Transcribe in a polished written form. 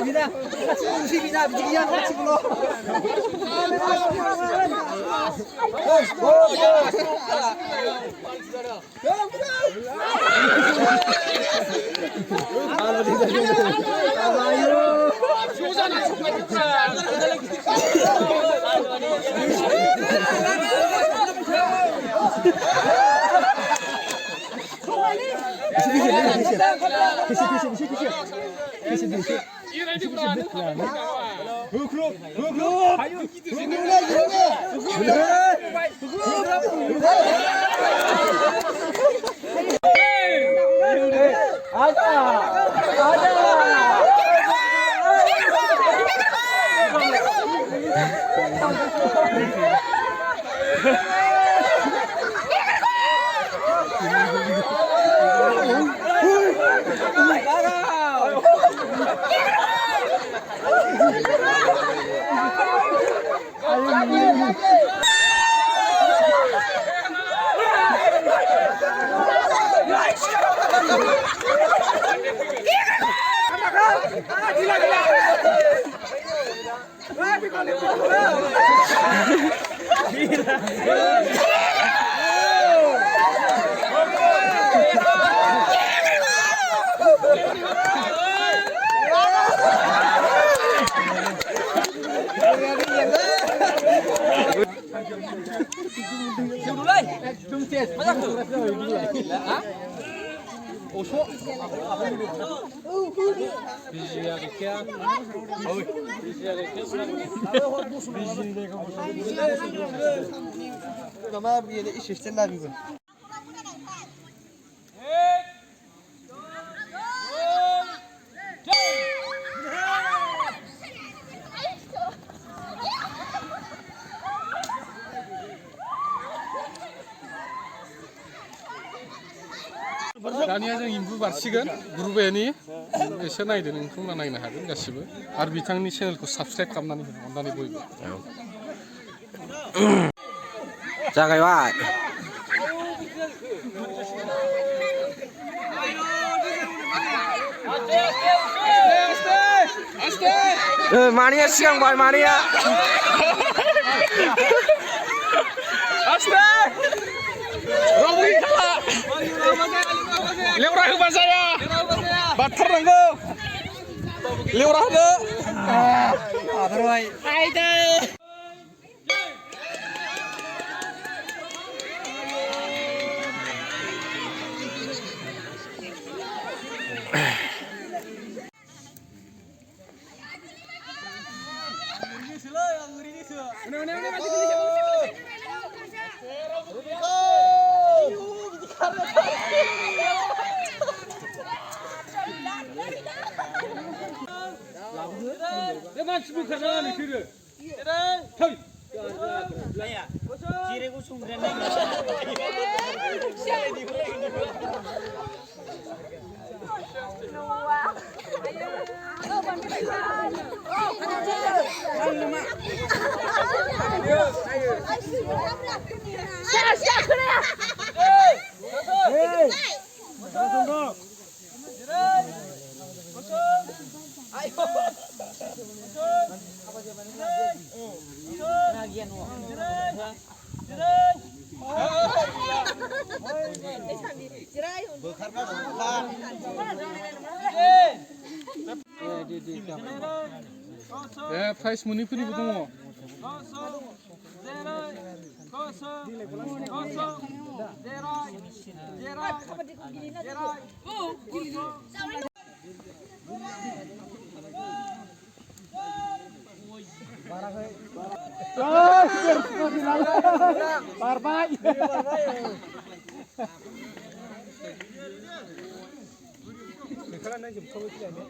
Bina, fungsi bina bijian macam lo. Nama bir iş işten ne yapıyorsun? दानिया जों improve बारसिगोन group एनि एसे नायदो नोंथांमोना नायनो हागोन गासिबो आरो बिथांनि चेनेलखौ साबस्क्राइब खालामनानै हो अननानै बयबो जागायबाय मानिया सिगांबाय मानिया आस्ते रावबो गैथारला लेवरा होबा जाया बारथारनांगौ लेवरा होदो आदरबाय आयदे मानसि बुखाना नोंसोरो थै लाया जिरेखौ संग्रानाय प्राइस मोनैफोरनिबो दङ बारबाय नोंथाङा नायजोबथावै फैलायनो